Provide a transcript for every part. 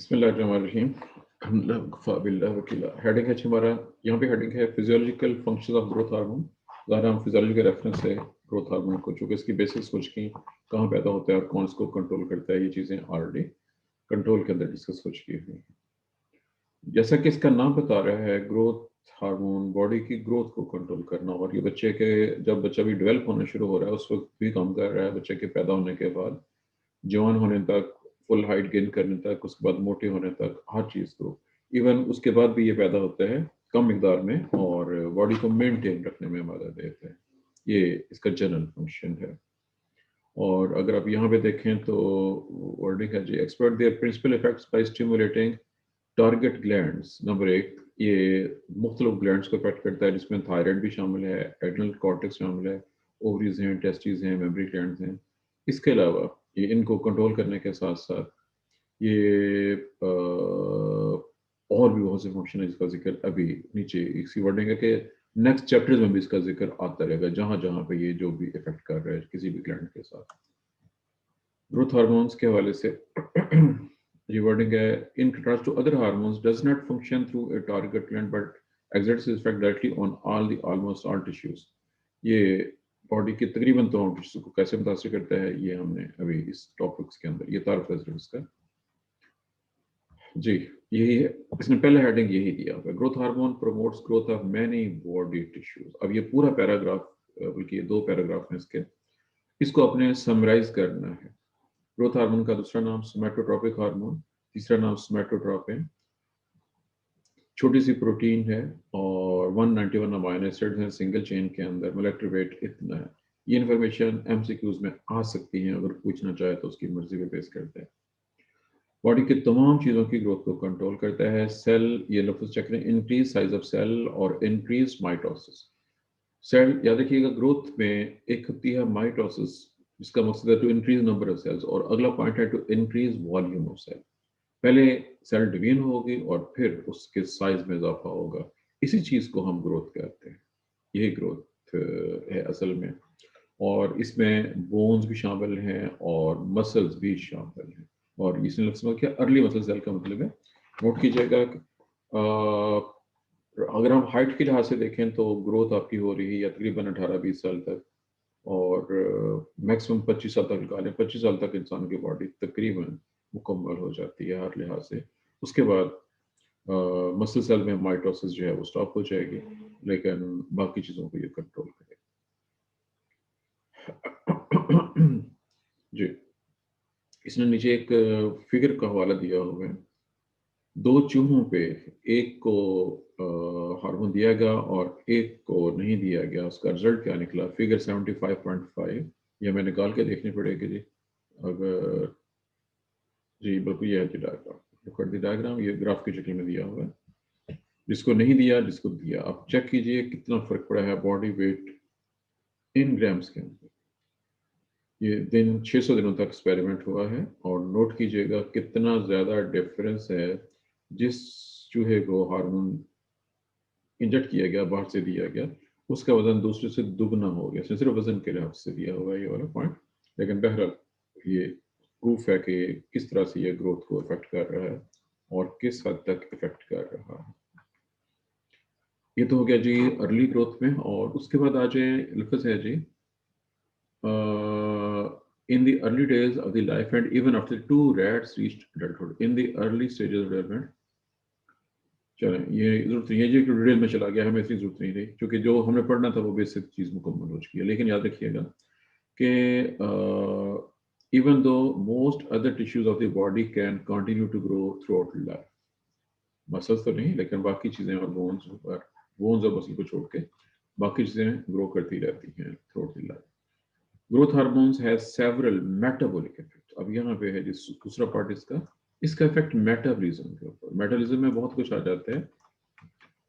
बिस्मिल्लाहिर्रहमानिर्रहीम। हेडिंग है हमारा, यहाँ पे हेडिंग है physiological functions of growth hormone. ज़्यादा हम फिजियोलॉजी के रेफरेंस से ग्रोथ हार्मोन को, चूँकि इसकी बेसिक्स कुछ की कहाँ पैदा होता है और कौन इसको कंट्रोल करता है, ये चीज़ें ऑलरेडी कंट्रोल के अंदर डिस्कस हो चुकी हुई हैं। जैसा कि इसका नाम बता रहा है, ग्रोथ हार्मोन बॉडी की ग्रोथ को कंट्रोल करना, और ये बच्चे के जब बच्चा भी डेवलप होना शुरू हो रहा है उस वक्त भी काम कर रहा है, बच्चे के पैदा होने के बाद जवान होने तक, फुल हाइट गेन करने तक, उसके बाद मोटे होने तक, हर चीज़ को, इवन उसके बाद भी ये पैदा होता है कम मिकदार में और बॉडी को मेंटेन रखने में मदद देता है। ये इसका जनरल फंक्शन है। और अगर आप यहाँ पे देखें तो वर्डिंग है जी, exert their principal effects by stimulating target glands. Number एक, ये मुख्तलिफ ग्लैंड्स को अफेक्ट करता है, जिसमें थायराइड भी शामिल है, एड्रिनल कॉर्टेक्स शामिल है, ओवरीज हैं, टेस्टिस हैं, मेमोरी ग्लैंड्स हैं। इसके अलावा ये इनको कंट्रोल करने के साथ साथ ये और भी बहुत से फंक्शन है जिसका जिक्र अभी नीचे इसी वर्डिंग है कि नेक्स्ट चैप्टर्स में भी इसका जिक्र आता रहेगा, जहां जहां पे ये जो भी इफेक्ट कर रहा है किसी भी ग्लैंड के साथ। ग्रोथ हार्मोन्स के हवाले से ये वर्डिंग है, in contrast to other hormones does not function through a target gland but exerts its effect directly on almost all tissues। ये बॉडी के तकरीबन तमाम टिश्यू को कैसे मुतासर करता है, ये हमने अभी इस टॉपिक्स के अंदर ये तारुफ है सिर्फ इसका। जी, यही है, इसने पहले हेडिंग यही दिया हुआ है, growth hormone promotes growth of many body tissues. अब ये पूरा पैराग्राफ, बल्कि ये 2 पैराग्राफ हैं इसके, इसको अपने समराइज करना है। ग्रोथ हार्मोन का दूसरा नाम सोमैटोट्रोपिक हार्मोन, तीसरा नाम सोमैटोट्रोपिन, छोटी सी प्रोटीन है और 191 अमाइनो एसिड्स हैं सिंगल चेन के अंदर, मोलेक्युलर वेट इतना है। ये इन्फॉर्मेशन एमसीक्यूज में आ सकती है, अगर पूछना चाहे तो उसकी मर्जी पे बेस करते हैं। बॉडी की तमाम चीज़ों की ग्रोथ को कंट्रोल करता है। सेल, ये लफ्ज़ चेक करें, इंक्रीज साइज ऑफ सेल और इंक्रीज माइटोसिस। सेल याद रखिएगा, ग्रोथ में एक होती है माइटोसिस, जिसका मकसद है to increase number of cells, और अगला पॉइंट है to increase volume of cell. पहले सेल डिवीजन होगी और फिर उसके साइज में इजाफा होगा, इसी चीज को हम ग्रोथ कहते हैं। यही ग्रोथ है असल में, और इसमें बोन्स भी शामिल हैं और मसल्स भी शामिल हैं। और इसने लफ्ज़ में क्या, अर्ली मसल सेल का मतलब है, नोट कीजिएगा कि अगर हम हाइट के लिहाज से देखें तो ग्रोथ आपकी हो रही है या तकरीबन 18-20 साल तक, और मैक्सिमम 25 साल तक निकालें, 25 साल तक इंसान की बॉडी तकरीबन मुकम्मल हो जाती है हर लिहाज से। उसके बाद मसल सेल में माइटोसिस जो है वो स्टॉप हो जाएगी, लेकिन बाकी चीज़ों को ये कंट्रोल करेगा। जी, इसने नीचे एक फिगर का हवाला दिया हुआ है। 2 चूहों पे एक को हार्मोन दिया गया और एक को नहीं दिया गया, उसका रिजल्ट क्या निकला, फिगर 75.5। ये हमें निकाल के देखनी पड़ेगी जी। अगर जी बिल्कुल, ये है जी डायग्राम, डायग्राम ये ग्राफ की शक्ल में दिया हुआ है। जिसको नहीं दिया, जिसको दिया, आप चेक कीजिए कितना फर्क पड़ा है बॉडी वेट इन ग्राम्स के अंदर। ये दिन 600 दिनों तक एक्सपेरिमेंट हुआ है, और नोट कीजिएगा कितना ज्यादा डिफरेंस है। जिस चूहे को हार्मोन इंजेक्ट किया गया, बाहर से दिया गया, उसका वजन दूसरे से दुगना हो गया। सिर्फ वजन के लिहाज से दिया हुआ है ये वाला पॉइंट, लेकिन बहरहाल ये प्रूफ है कि किस तरह से ये ग्रोथ को इफेक्ट कर रहा है और किस हद तक इफेक्ट कर रहा है। ये तो हो गया जी अर्ली ग्रोथ में। और उसके बाद आ जाए, लफ्ज़ है जी, in the early days of the life and even after 2 rats reached adulthood, in the early stages of development. चलें, ये जरूरत नहीं है जी कि डिटेल में चला गया, हमें इसकी जरूरत नहीं रही, क्योंकि जो हमने पढ़ना था वो बेसिक चीज़ मुकम्मल हो चुकी है। लेकिन याद रखिएगा कि even though most other tissues of the body can continue to grow throughout life, muscles तो नहीं लेकिन बाकी चीज़ें और बोन्स और मसल को छोड़ के बाकी चीज़ें ग्रो करती रहती हैं through out the life. Growth hormones has several metabolic effect. अब यहाँ पे है जिस दूसरा पार्ट इसका इफेक्ट मेटाबॉलिज्म के ऊपर। मेटाबॉलिज्म में बहुत कुछ आ जाता है,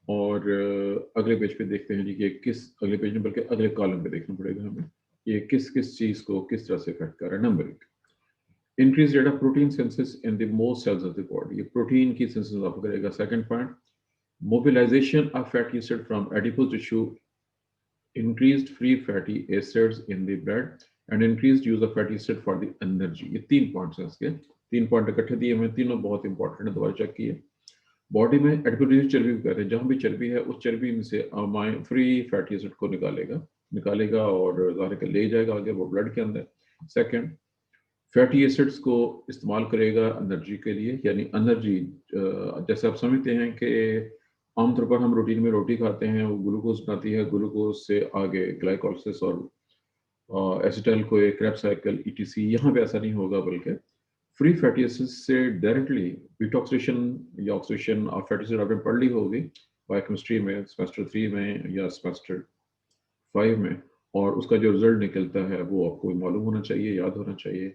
और अगले पेज पे देखते हैं जी कि किस, अगले पेज में बल्कि अगले कॉलम पे देखना पड़ेगा हमें, ये किस किस चीज़ को किस तरह से इफेक्ट कर रहा है। Number 1, increased rate of protein synthesis in the most cells of the body, ये प्रोटीन की सिंथेसिस आप करेगा। Second point, mobilization of fatty acid from adipose tissue, increased free fatty acids in the blood and increased use of fatty acid for the energy। ये 3 points हैं इसके। 3 point इकट्ठे दिए हुए हैं, तीनों बहुत इंपॉर्टेंट है, दोबारा चेक किए। बॉडी में एडिपोजेटिव चर्बी भी कहते हैं, जहाँ भी चर्बी है उस चर्बी में से फ्री फैटी एसिड को निकालेगा और ज़ाहिर के ले जाएगा आगे वो ब्लड के अंदर। सेकंड, फैटी एसिड्स को इस्तेमाल करेगा एनर्जी के लिए, यानी एनर्जी जैसे आप समझते हैं कि आमतौर पर हम रूटीन में रोटी खाते हैं, वो ग्लूकोज बनाती है, ग्लूकोज से आगे ग्लाइकोलाइसिस और एसिटाइल को एक क्रेब्स साइकिल ईटीसी। यहाँ पे ऐसा नहीं होगा, बल्कि फ्री फैटी एसिड्स से डायरेक्टली डिटॉक्सिडेशन या ऑक्सीडेशन ऑफ फैटी एसिड आपने पढ़ ली होगी बायोकेमिस्ट्री में सेमेस्टर 3 में या सेमेस्टर 5 में, और उसका जो रिजल्ट निकलता है वो आपको मालूम होना चाहिए, याद होना चाहिए,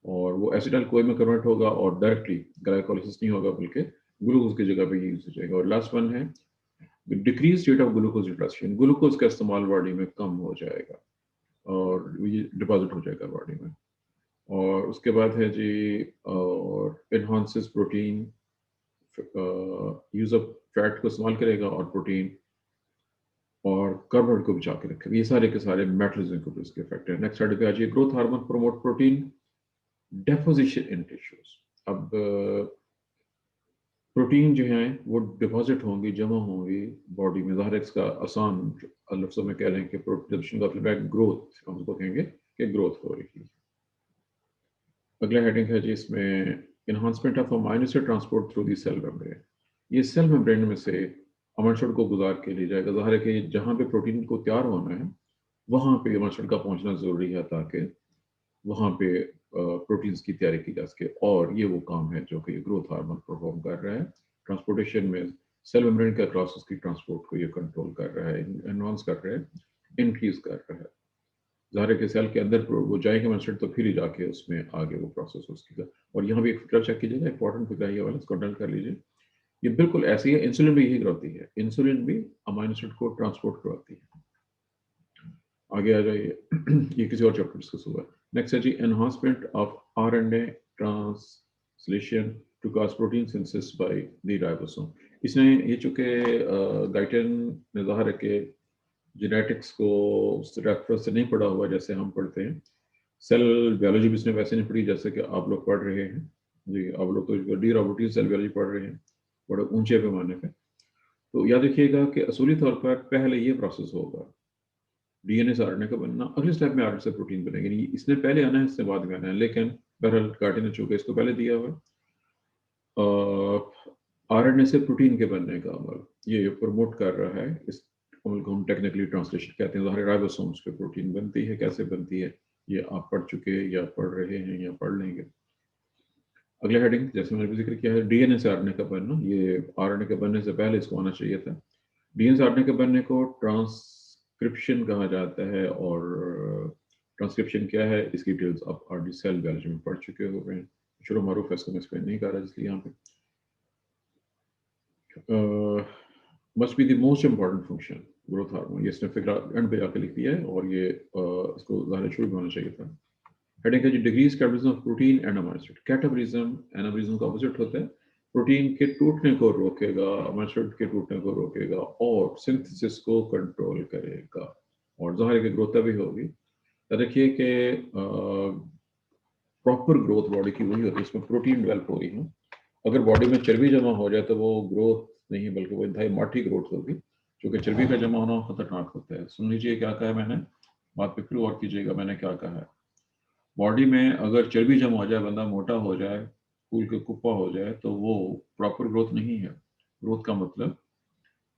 और वो एसिटाइल कोई में कन्वर्ट होगा और डायरेक्टली ग्लाइकोलाइसिस नहीं होगा बल्कि ग्लूकोज की जगह पे यूज हो जाएगा। और लास्ट वन है decrease rate of glucose utilization, glucose का इस्तेमाल बॉडी में कम हो जाएगा और ये डिपॉजिट हो जाएगा बॉडी में। और उसके बाद है जी और enhances protein, use of fat को इस्तेमाल करेगा और प्रोटीन और कार्बोहाइड्रेट को बचा के रखेगा। ये सारे के सारे मेटाबॉलिज्म के ऊपर इसके इफेक्ट है। नेक्स्ट स्लाइड पे आ जाइए। Growth hormone promote protein deposition in tissues. अब प्रोटीन जो है वो डिपॉजिट होंगी, जमा होंगी बॉडी में। ज़ाहिर इसका आसान लफ्ज़ों में कह रहे हैं कि प्रोटीन का मतलब है ग्रोथ, हम उसको कहेंगे कि ग्रोथ हो रही है। अगला हेडिंग है जी इसमें enhancement of amino acid transport through the cell membrane. ये सेल मेम्ब्रेन में से अमाइनो एसिड को गुजार के लिए जाएगा। ज़ाहिर है कि जहाँ पे प्रोटीन को तैयार होना है वहाँ पे अमाइनो एसिड का पहुँचना ज़रूरी है ताकि वहाँ पे प्रोटीन्स की तैयारी की जा सके, और ये वो काम है जो कि ग्रोथ हार्मोन परफॉर्म कर रहा है। ट्रांसपोर्टेशन में सेल मेम्ब्रेन के अक्रॉस उसकी ट्रांसपोर्ट को ये कंट्रोल कर रहा है, एनहांस कर रहा है, इंक्रीज कर रहा है। ज़ाहिर के सेल के अंदर वो जाएगा मस्टर्ड तो फिर ही जाके उसमें आगे वो प्रोसेस उसकी। और यहाँ भी एक फिक्रा चेक कीजिएगा, इंपॉर्टेंट फिक्रा ये वाला, इसको नोट कर लीजिए। ये बिल्कुल ऐसी है, इंसुलिन भी यही करती है, इंसुलिन भी अमाइनो एसिड को ट्रांसपोर्ट करवाती है। आगे आ जाइए। ये किसी और चैप्टर डिस्कस हुआ। नेक्स्ट है जी enhancement of RNA translation to cause protein synthesis by the ribosome. इसने ये चूंकि गाइटन ने ज़ाहिर है कि जेनेटिक्स को उस रेफरेंस से नहीं पढ़ा हुआ जैसे हम पढ़ते हैं, सेल बायोलॉजी भी इसने वैसे नहीं पढ़ी जैसे कि आप लोग पढ़ रहे हैं जी। आप लोग तो डी रॉबर्टी सेल बायोलॉजी पढ़ रहे हैं बड़े ऊंचे पैमाने पे। तो याद रखिएगा कि असूली तौर पर पहले ये प्रोसेस होगा डीएनए से आरएनए का बनना, अगले स्टेप में आरएनए से प्रोटीन बनेगी। इसने पहले आना है, इससे बाद में आना है, लेकिन बहरहाल गार्डन ने चूंकि इसको पहले दिया हुआ आरएनए से प्रोटीन के बनने का अमल ये प्रमोट कर रहा है। इस अमल को हम टेक्निकली ट्रांसलेशन कहते हैं। ज़ाहिर राइबोसोम्स पे प्रोटीन बनती है, कैसे बनती है ये आप पढ़ चुके या पढ़ रहे हैं या पढ़ लेंगे। अगला हेडिंग जैसे मैंने जिक्र किया है डीएनए से आरएनए का बनना, ये आरएनए के बनने से पहले इसको आना चाहिए था। डीएनए से आरएनए के बनने को ट्रांसक्रिप्शन कहा जाता है, और ट्रांसक्रिप्शन क्या है इसकी डिटेल्स आप ऑलरेडी सेल बायोलॉजी में पढ़ चुके हो गए हैं, शुरू मारूफ है, इसको मैं एक्सप्लेन नहीं कर रहा इसलिए यहाँ पे। Must be the most important function growth hormone, ये इसने फिगर एंड पे जाके लिख दिया है, और ये इसको ज़ाहिर शुरू में होना चाहिए था। हेडिंग है जी decrease catabolism of protein and amino acid. Catabolism anabolism का ऑपोजिट होता है, प्रोटीन के टूटने को रोकेगा, अमाइनो एसिड के टूटने को रोकेगा और सिंथेसिस को कंट्रोल करेगा, और ज़ाहिर है कि ग्रोथ भी होगी। देखिए कि प्रॉपर ग्रोथ बॉडी की वही होती है इसमें प्रोटीन डेवलप हो रही है। अगर बॉडी में चर्बी जमा हो जाए तो वो ग्रोथ नहीं बल्कि वो इंतहाई माठी ग्रोथ होगी, क्योंकि चर्बी का जमा होना खतरनाक होता है। सुन लीजिए क्या कहा है मैंने, बात पे फिर और कीजिएगा मैंने क्या कहा है। बॉडी में अगर चर्बी जमा हो जाए, बंदा मोटा हो जाए, फूल के कुप्पा हो जाए, तो वो प्रॉपर ग्रोथ नहीं है। ग्रोथ का मतलब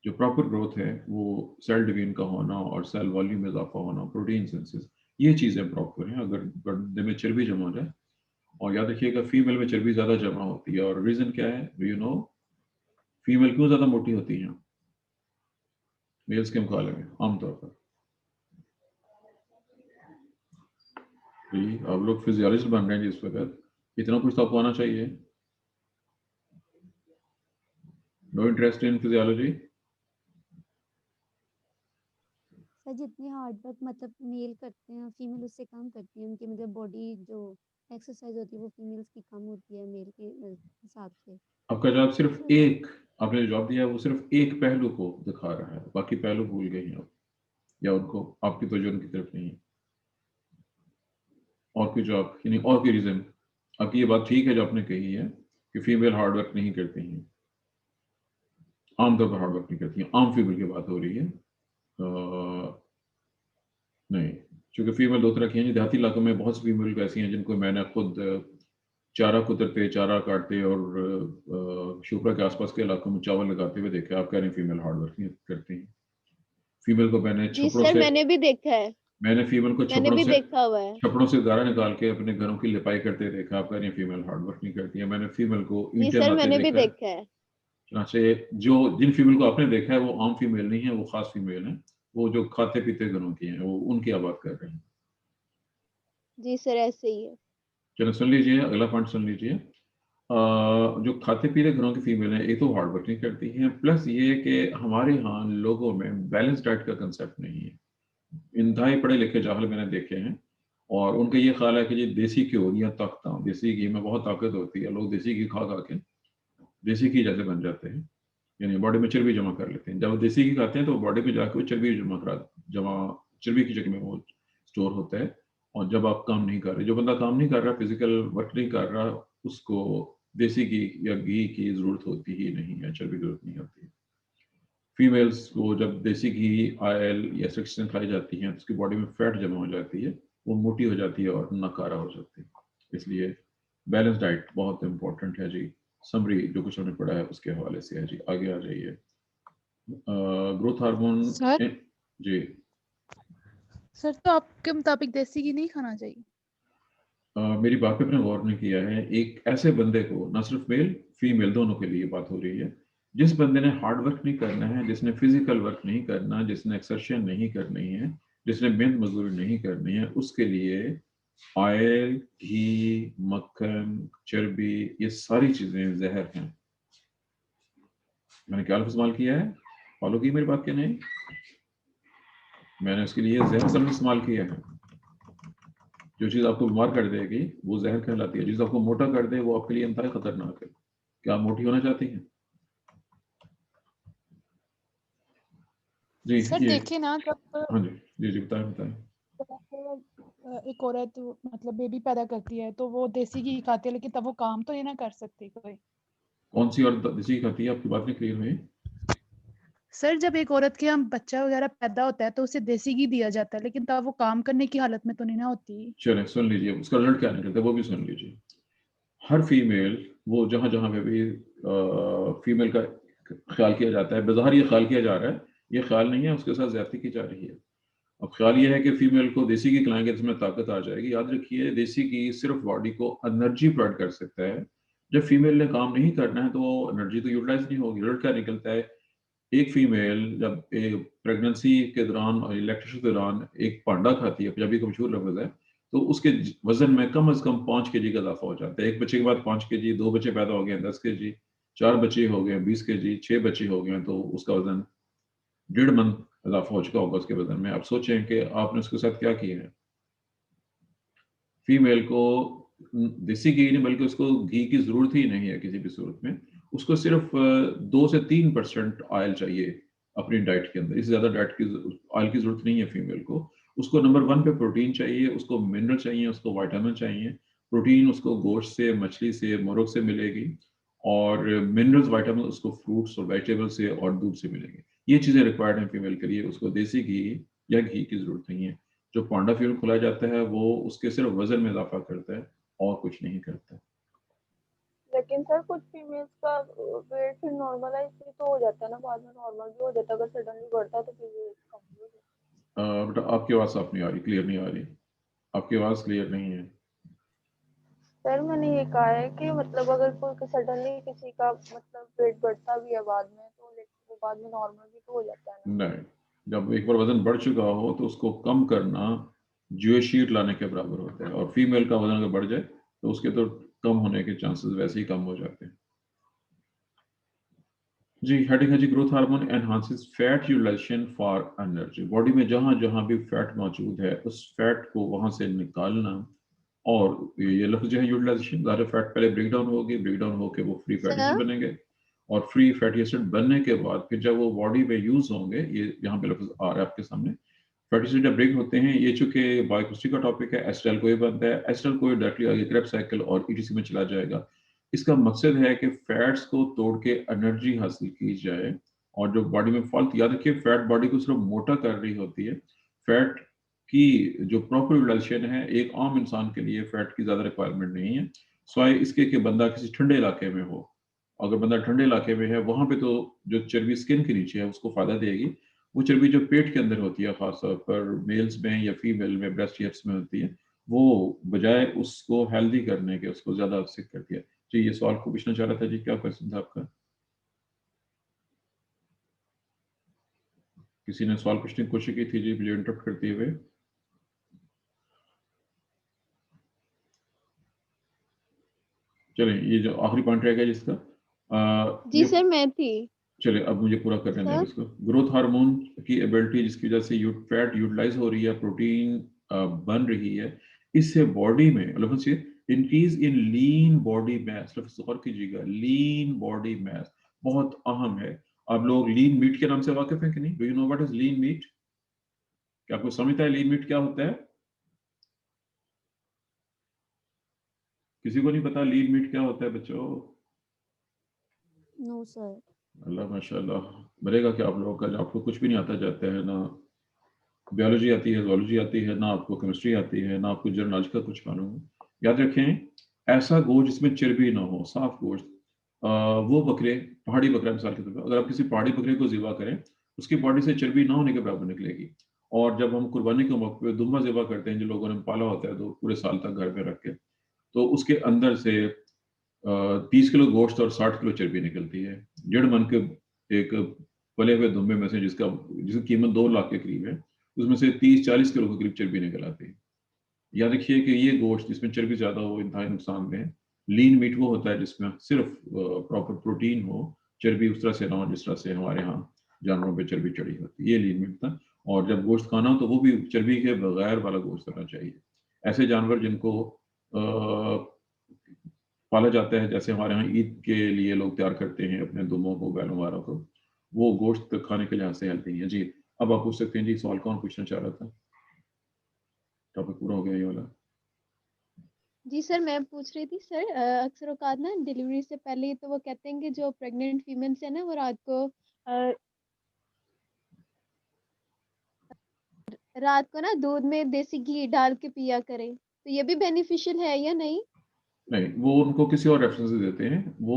जो प्रॉपर ग्रोथ है वो सेल डिवीजन का होना और सेल वॉल्यूम में इजाफा होना, प्रोटीन सिंथेसिस, ये चीज़ें प्रॉपर हैं। अगर बंदे में चर्बी जमा हो जाए, और याद रखिएगा फीमेल में चर्बी ज़्यादा जमा होती है, और रीज़न क्या है, डू यू नो फीमेल क्यों ज़्यादा मोटी होती हैं मेल्स के मुकाबले में आमतौर पर? जी आप लोग फिजियोलॉजिस्ट बन रहे हैं जिस वक्त, इतना कुछ तो आपको आना चाहिए। No interest in physiology? Sir जितनी हार्ड वर्क मतलब मेल करते हैं फीमेल उससे कम करती है, उनकी मतलब बॉडी जो एक्सरसाइज होती है वो फीमेल्स की कम होती है मेल के हिसाब से। आपका जवाब सिर्फ ऐसा है? एक, आपने जो जवाब दिया है वो सिर्फ एक पहलू को दिखा रहा है, बाकी पहलू भूल गए हैं आप, या उनको आपकी तवज्जो उनकी तरफ नहीं है। और कोई जवाब यानी और कोई रीजन? आपकी ये बात ठीक है जो आपने कही है कि फीमेल हार्ड वर्क नहीं करती हैं, आमतौर पर हार्ड वर्क नहीं करती हैं, आम फीमेल की बात हो रही है। नहीं, क्योंकि फीमेल दो तरह की हैं। देहाती इलाकों में बहुत सी फीमेल ऐसी हैं जिनको मैंने खुद चारा कुतरते, चारा काटते और शिप्रा के आसपास के इलाकों में चावल लगाते हुए देखा। आप कह रहे हैं फीमेल हार्ड वर्क करती हैं। फीमेल को मैंने जी सर, मैंने भी देखा है, मैंने फीमेल को मैंने भी देखा हुआ है। छपड़ों से गारा निकाल के अपने घरों की लिपाई करते देखा। आप कह रही हैं फीमेल हार्ड वर्क नहीं करती है। मैंने फीमेल को जी ईंटें सर, लाते मैंने भी देखा है। देखा है। चुनाचे जो जिन फीमेल को आपने देखा है वो आम फीमेल नहीं है, वो खास फीमेल है। वो जो खाते पीते घरों की हैं, वो उनकी आप बात कर रहे हैं। जी सर, ऐसे ही है। चलो सुन लीजिए, अगला पॉइंट सुन लीजिए। जो खाते पीते घरों की फीमेल है, एक तो हार्ड वर्क नहीं करती हैं, प्लस ये कि हमारे यहाँ लोगों में बैलेंस डाइट का कंसेप्ट नहीं है। इंतहाई पढ़े लिखे जाहल मैंने देखे हैं, और उनका ये ख्याल है कि ये देसी घी या ताकत, देसी घी में बहुत ताकत होती है, लोग देसी घी खा खा के देसी घी जैसे बन जाते हैं, यानी बॉडी में चर्बी जमा कर लेते हैं। जब वो देसी घी खाते हैं तो बॉडी में जाकर वो चर्बी जमा चर्बी की जगह में वो स्टोर होता है। और जब आप काम नहीं कर रहे, जो बंदा काम नहीं कर रहा, फिजिकल वर्क नहीं कर रहा, उसको देसी घी या घी की जरूरत होती ही नहीं है, चर्बी की जरूरत नहीं होती है। फीमेल्स को जब देसी घी, ऑयल या सेक्शन खाई जाती हैं तो उसकी बॉडी में फैट जमा हो जाती है, वो मोटी हो जाती है और नकारा हो जाती है। इसलिए बैलेंस डाइट बहुत इंपॉर्टेंट है जी। समरी जो कुछ हमने पढ़ा है उसके हवाले से है जी। आगे आ जाइए। Growth hormone. सर जी। सर, तो आपके मुताबिक देसी घी नहीं खाना चाहिए? मेरी बात पे अपने गौर नहीं किया है। एक ऐसे बंदे को, ना सिर्फ मेल फीमेल दोनों के लिए बात हो रही है, जिस बंदे ने हार्ड वर्क नहीं करना है, जिसने फिजिकल वर्क नहीं करना, जिसने एक्सरसाइज नहीं करनी है, जिसने मेहनत मजदूरी नहीं करनी है, उसके लिए ऑयल, घी, मक्खन, चर्बी, ये सारी चीजें जहर हैं। मैंने क्या इस्तेमाल किया है, फॉलो की मेरी बात के नहीं? मैंने उसके लिए जहर का इस्तेमाल किया है। जो चीज़ आपको बीमार कर देगी वो जहर कहलाती है, जिस आपको मोटा कर दे वो आपके लिए इंतहाई खतरनाक है। क्या आप मोटी होना चाहती हैं? जी सर ये, देखिए ना, जब हाँ जी जी जी, बताएं बताएं। एक औरत मतलब बेबी पैदा करती है तो वो देसी घी खाती है, लेकिन तब वो काम तो नहीं ना कर सकती कोई। कौन सी और देसी खाती है? आपकी बात नहीं क्लियर हुई। सर, जब एक औरत के हम बच्चा वगैरह पैदा होता है तो उसे देसी घी दिया जाता है, लेकिन तब वो काम करने की हालत में तो नहीं ना होती। चलें सुन लीजिए, उसका रिजल्ट क्या निकलता है वो भी सुन लीजिए। हर फीमेल, वो जहां जहां पे भी फीमेल का ख्याल किया जाता है, बाहर ये ख्याल किया जा रहा है, ये ख्याल नहीं है, उसके साथ ज्यादती की जा रही है। अब ख्याल ये है कि फीमेल को देसी घी खिलाएंगे तो इसमें ताकत आ जाएगी। याद रखिए, देसी घी सिर्फ बॉडी को एनर्जी प्रोवाइड कर सकता है। जब फीमेल ने काम नहीं करना है तो वो एनर्जी तो यूटिलाइज नहीं होगी। रिजल्ट क्या निकलता है? एक फीमेल जब एक प्रेगनेंसी के दौरान और लैक्टेशन के दौरान एक पांडा खाती है, पंजाबी का मशहूर लफ्ज है, तो उसके वजन में कम से कम 5 kg का इजाफा हो जाता है। एक बच्चे के बाद 5 kg, 2 बच्चे पैदा हो गए 10 kg, 4 बच्चे हो गए 20 kg, 6 बच्चे हो गए तो उसका वजन 1.5 मन इजाफा हो चुका होगा उसके वजन में। आप सोचें कि आपने उसके साथ क्या किया है। फीमेल को देसी घी नहीं, बल्कि उसको घी की जरूरत ही नहीं है किसी भी सूरत में। उसको सिर्फ 2 से 3% ऑयल चाहिए अपनी डाइट के अंदर। इससे ज्यादा डाइट की ऑयल की जरूरत नहीं है फीमेल को। उसको नंबर 1 पे प्रोटीन चाहिए, उसको मिनरल चाहिए, उसको वाइटामिन चाहिए। प्रोटीन उसको गोश्त से, मछली से, मोरग से मिलेगी, और मिनरल्स वाइटामिन उसको फ्रूट्स और वेजिटेबल से और दूध से मिलेंगे। ये चीजें रिक्वायर्ड हैं फीमेल के लिए। उसको देसी घी या घी की जरूरत नहीं है। जो पांडा फ्यूल खुलाया जाता है वो उसके सिर्फ वजन में इजाफा करता है और कुछ नहीं करता। लेकिन सर कुछ फीमेल्स का वेट फिर नॉर्मलाइज भी तो हो जाता है ना, बाद में नॉर्मल भी हो जाता है, अगर सडनली बढ़ता है तो फिर वेट कम भी हो जाता बेटा आपकी आवाज़ साफ नहीं आ रही, क्लियर नहीं आ रही। आपकी आवाज़ क्लियर नहीं है। है। सर मैंने ये कहा है कि मतलब अगर कोई सडनली किसी का मतलब वेट बढ़ता भी है बाद में, तो लेकिन वो बाद में नॉर्मल भी तो हो जाता है ना। नहीं, जब एक बार वजन बढ़ चुका हो तो उसको कम करना जुए शीट लाने के बराबर होता है। और फीमेल का वजन अगर बढ़ जाए तो उसके तो कम होने के चांसेस वैसे ही कम हो जाते हैं। जी हेडिंग है जी, growth hormone enhances fat utilisation for energy. Body में जहां जहां भी फैट मौजूद है उस फैट को वहां से निकालना। और ये लफ्ज जो है यूटिलाइजेशन, ज़्यादा फैट पहले ब्रेक डाउन होगी, ब्रेक डाउन होकर वो फ्री फैटी एसिड सर बनेंगे, और फ्री फैटी एसिड बनने के बाद फिर जब वो बॉडी में यूज होंगे, ये यहाँ पे लफ्ज आ रहा है आपके सामने, फैटी एसिड जब ब्रेक होते हैं, ये चूंकि बायोकेमिस्ट्री का टॉपिक है, एसिटाइल कोई बनता है, एसिटाइल कोई डायरेक्टली आगे क्रेब्स साइकिल और ईटीसी में चला जाएगा। इसका मकसद है कि फैट्स को तोड़ के एनर्जी हासिल की जाए, और जो बॉडी में फाल्ट, याद रखिए फैट बॉडी को सिर्फ मोटा कर रही होती है। फैट की जो प्रॉपर यूटिलाइजेशन है, एक आम इंसान के लिए फैट की ज्यादा रिक्वायरमेंट नहीं है, स्वाय इसके कि बंदा किसी ठंडे इलाके में हो। अगर बंदा ठंडे इलाके में है, वहां पे तो जो चर्बी स्किन के नीचे है उसको फायदा देगी। वो चर्बी जो पेट के अंदर होती है, खासतौर पर मेल्स में या फीमेल में, ब्रेस्ट हिप्स में होती है, वो बजाय उसको हेल्दी करने के उसको ज्यादा अपसेट करती है। जी, ये सवाल को पूछना चाह रहा था जी, क्या क्वेश्चन था आपका? किसी ने सवाल पूछने की कोशिश की थी जी, मुझे इंटरप्ट करते हुए। चलिए, ये जो आखिरी पॉइंट रहेगा जिसका जी ये, सर मैं थी। चलिए अब मुझे पूरा करने दें सर इसको। ग्रोथ हार्मोन की एबिलिटी, जिसकी वजह से फैट यूटिलाइज हो रही है, प्रोटीन बन रही है, इससे बॉडी में increase in lean body mass. लफ्ज़ गौर कीजिएगा, लीन बॉडी मैस बहुत अहम है। आप लोग लीन मीट के नाम से वाकिफ हैं कि नहीं? Do you know what is lean meat? क्या आपको समझता है लीन मीट क्या होता है? किसी को नहीं पता लीन मीट क्या होता है बच्चों? No sir. अल्लाह माशाल्लाह, बनेगा क्या आप लोगों का, जो आपको कुछ भी नहीं आता जाता है ना, बायोलॉजी आती है, जोलॉजी आती है, ना आपको केमिस्ट्री आती है, ना आपको जर्नलॉजी का कुछ मालूम है। याद रखें, ऐसा गोश्त जिसमें चर्बी ना हो, साफ गोश्त, वो बकरे, पहाड़ी बकरा मिसाल के तौर पर, अगर आप किसी पहाड़ी बकरे को ज़िबा करें, उसकी बॉडी से चर्बी ना होने के बराबर निकलेगी। और जब हम कुर्बानी के मौके पे दुम्बा ज़िबा करते हैं, जो लोगों ने पाला होता है तो पूरे साल तक घर पे रख के, तो उसके अंदर से 30 किलो गोश्त और 60 किलो चर्बी निकलती है। 1.5 मन के एक पले हुए दुम्बे में से, जिसकी कीमत 2 लाख के करीब है, उसमें से 30-40 किलो के करीब चर्बी निकल आती है। याद रखिए कि ये गोश्त जिसमें चर्बी ज्यादा हो इंतहाई नुकसानदेह है। लीन मीट वो होता है जिसमें सिर्फ प्रॉपर प्रोटीन हो, चर्बी उस तरह से ना हो जिस तरह से हमारे यहाँ जानवरों पे चर्बी चढ़ी होती है। ये लीन मीट था। और जब गोश्त खाना हो तो वो भी चर्बी के बगैर वाला गोश्त होना चाहिए। ऐसे जानवर जिनको पाला जाता है, जैसे हमारे यहाँ ईद के लिए लोग तैयार करते हैं अपने दुम्बों को, बैलों वगैरह को, वो गोश्त खाने के लिहाज से हेल्थी है। जी, अब आप पूछ सकते हैं जी, सवाल कौन पूछना चाह रहा था? टॉपिक पूरा हो गया ये वाला। जी सर मैं पूछ रही थी सर, अक्सर औकात ना डिलीवरी से पहले तो वो कहते हैं कि जो प्रेग्नेंट फीमेल्स है ना वो रात को ना दूध में देसी घी डाल के पिया करें, तो ये भी बेनिफिशियल है या नहीं? नहीं, वो उनको किसी और रेफरेंस से देते हैं। वो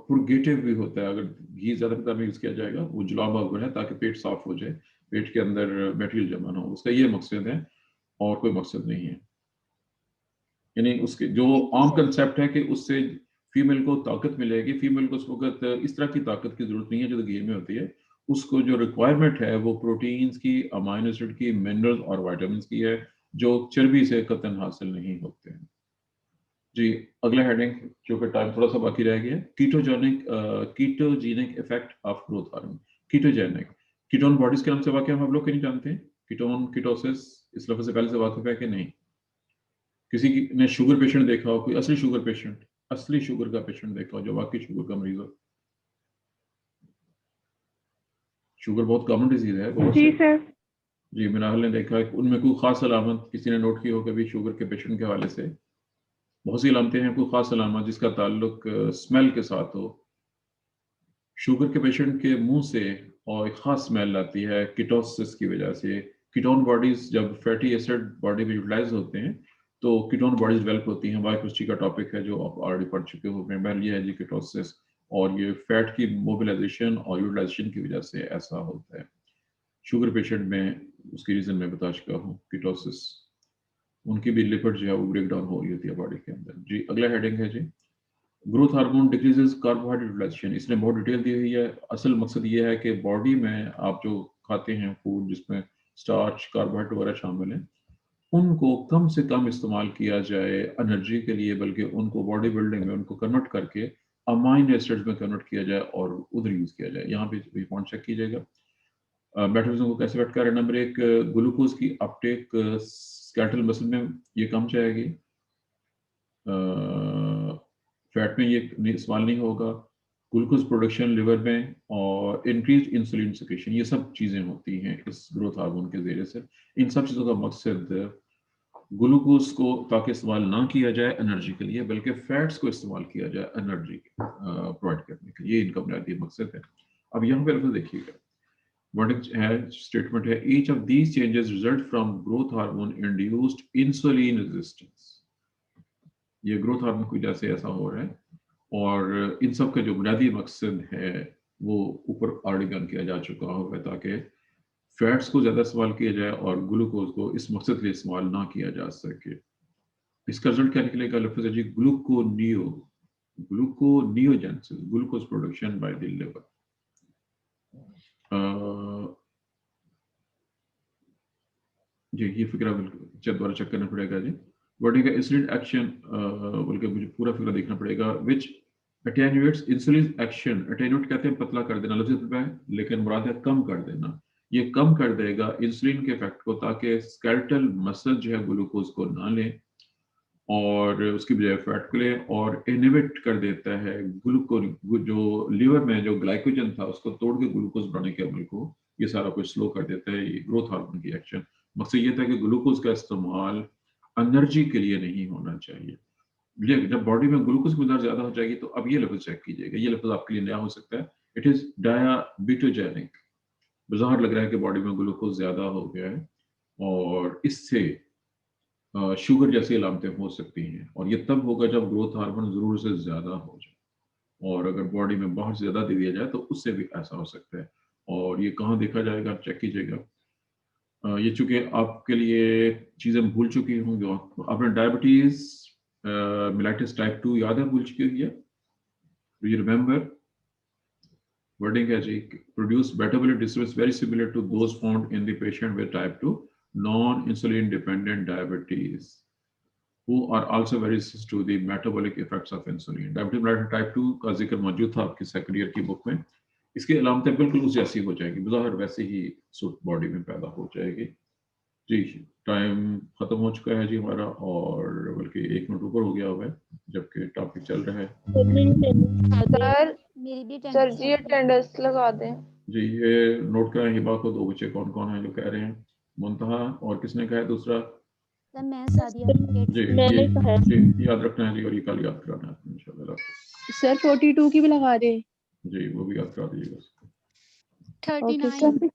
पुरगेटिव भी होता है। अगर घी ज्यादा मात्रा में यूज किया जाएगा, वो जुलाब अगर है, ताकि पेट साफ हो जाए, पेट के अंदर मटेरियल जमा ना हो, उसका ये मकसद है, और कोई मकसद नहीं है। यानी उसके जो थैंक यू आम सर। कंसेप्ट है कि उससे फीमेल को ताकत मिलेगी। फीमेल को उस वक्त इस तरह की ताकत की जरूरत नहीं है जो घी में होती है। उसको जो रिक्वायरमेंट है वो प्रोटीन्स की, अमाइनो एसिड की, मिनरल्स और वाइटामिन की है, जो चर्बी से कतन हासिल नहीं होते हैं। जी, अगला हेडिंग, क्योंकि टाइम थोड़ा सा बाकी रह गया, ketogenic effect of growth hormone. Ketogenic, ketone bodies के नाम से वाकिफ हम लोग क्यों नहीं जानते हैं? कीटोन, कीटोसिस, इस लफ्ज से पहले से वाकिफ है कि नहीं? किसी की ने शुगर पेशेंट देखा हो, कोई असली शुगर पेशेंट, असली शुगर का पेशेंट देखा हो जो वाकई शुगर का मरीज हो? शुगर बहुत कॉमन डिजीज है, बहुत जी से। सर। जी, मिनाल ने देखा है, उनमें कोई खास अलामत किसी ने नोट की हो कभी शुगर के पेशेंट के हवाले से? बहुत सी अलामतें हैं, कोई खास अलामत जिसका ताल्लुक स्मेल के साथ हो? शुगर के पेशेंट के मुंह से और एक खास स्मेल आती है कीटोसिस की वजह से। कीटोन बॉडीज जब फैटी एसिड बॉडी में यूटिलाइज होते हैं तो कीटोन बॉडीज डेवलप होती हैं। बायोकेमिस्ट्री का टॉपिक है जो आप ऑलरेडी पढ़ चुके हो। मेन ये है जी कीटोसिस, और ये फैट की मोबिलाइजेशन और यूटिलाइजेशन की वजह से ऐसा होता है। शुगर पेशेंट में उसकी रीजन मैं बता चुका हूँ, कीटोसिस। उनकी भी लिपिड जो है वो ब्रेक डाउन हो रही होती है बॉडी के अंदर। जी, अगला हेडिंग है जी, growth hormone decreases carbohydrate utilisation. इसने बहुत डिटेल दी हुई है। असल मकसद ये है कि बॉडी में आप जो खाते हैं फूड जिसमें स्टार्च, कार्बोहाइड्रेट वगैरह शामिल हैं, उनको कम से कम इस्तेमाल किया जाए एनर्जी के लिए, बल्कि उनको बॉडी बिल्डिंग में उनको कन्वर्ट करके अमाइनो एसिड्स में कन्वर्ट किया जाए और उधर यूज किया जाए। यहाँ पे पॉइंट चेक कीजिएगा। मेटाबॉलिज्म को कैसे इफेक्ट कर रहा है? नंबर एक, ग्लूकोज की अपटेक स्केलेटल मसल में ये कम जाएगी, फैट में ये सवाल नहीं होगा। ग्लूकोज प्रोडक्शन लिवर में और इंक्रीज इंसुलिन सिक्रेशन, ये सब चीज़ें होती हैं इस ग्रोथ हार्मोन के ज़रिए से। इन सब चीज़ों का मकसद ग्लूकोज को ताकि इस्तेमाल ना किया जाए एनर्जी के लिए, बल्कि फैट्स को इस्तेमाल किया जाए एनर्जी प्रोवाइड करने के लिए, इनका बुनियादी मकसद है। अब यहाँ पर देखिएगा वर्डिंग है, स्टेटमेंट है, each of these changes result from growth hormone induced insulin resistance. ये ग्रोथ हार्मोन की वजह से ऐसा हो रहा है, और इन सब का जो बुनियादी मकसद है वो ऊपर ऑलरेडी बयान किया जा चुका होगा, ताकि फैट्स को ज़्यादा इस्तेमाल किया जाए और ग्लूकोज को इस मकसद के लिए इस्तेमाल ना किया जा सके। इसका रिजल्ट क्या निकलेगा? लफ्ज़ है जी gluconeogenesis, glucose production by the liver. जी ये फिक्रा दोबारा चेक करना पड़ेगा जी। वर्डिंग का इंसुलिन एक्शन, बल्कि मुझे पूरा फिक्रा देखना पड़ेगा। Which attenuates insulin action, attenuate कहते हैं पतला कर देना, लफ्ज़ है लेकिन मुराद है कम कर देना। ये कम कर देगा इंसुलिन के इफेक्ट को, ताकि स्केलेटल मसल जो है ग्लूकोज को ना ले और उसकी बजाय फैट को ले, और इनहिबिट कर देता है ग्लूकोज, जो लिवर में जो ग्लाइकोजन था उसको तोड़ के ग्लूकोज बनाने के अमल को ये सारा कुछ स्लो कर देता है। ये ग्रोथ हार्मोन की एक्शन। मकसद ये था कि ग्लूकोज का इस्तेमाल एनर्जी के लिए नहीं होना चाहिए। जब बॉडी में ग्लूकोज की मिकदार ज्यादा हो जाएगी तो अब ये लफ्ज चेक कीजिएगा, ये लफ्ज आपके लिए नया हो सकता है। It is diabetogenic. बाहर लग रहा है कि बॉडी में ग्लूकोज ज्यादा हो गया है और इससे शुगर जैसी अलामतें हो सकती हैं, और ये तब होगा जब ग्रोथ हार्मोन जरूर से ज्यादा हो जाए, और अगर बॉडी में बहुत ज्यादा दे दिया जाए तो उससे भी ऐसा हो सकता है। और ये कहाँ देखा जाएगा, आप चेक कीजिएगा। ये चूंकि आपके लिए चीज़ें भूल चुकी होंगी, आपने डायबिटीज मिलाइटिस टाइप 2 याद है, भूल चुकी है? Do you remember? वर्डिंग है जी, produce metabolic disorders very similar to those found in the patient with type 2 non insulin dependent diabetes who are also very resistant to the metabolic effects of insulin. Diabetes mellitus type 2 का जिक्र मौजूद था आपकी second year की book में। इसकी अलामतें बिल्कुल उस जैसी हो जाएगी, बाहर वैसे ही सूट बॉडी में पैदा हो जाएगी। जी टाइम खत्म हो चुका है जी हमारा, और बल्कि 1 मिनट ऊपर हो गया हुआ है जबकि टॉपिक चल रहा है। सर मेरी भी सर जी अटेंडेंस लगा दें। जी ये नोट कराएं हिबा को, 2 बच्चे कौन कौन हैं जो कह रहे हैं? मुंतहा और किसने कहा है दूसरा? सर मैं सादिया जी जी याद रखना है जी, और ये कल याद कराना है इंशाल्लाह। सर 42 की भी लगा दे। जी वो भी याद करा दीजिएगा। 39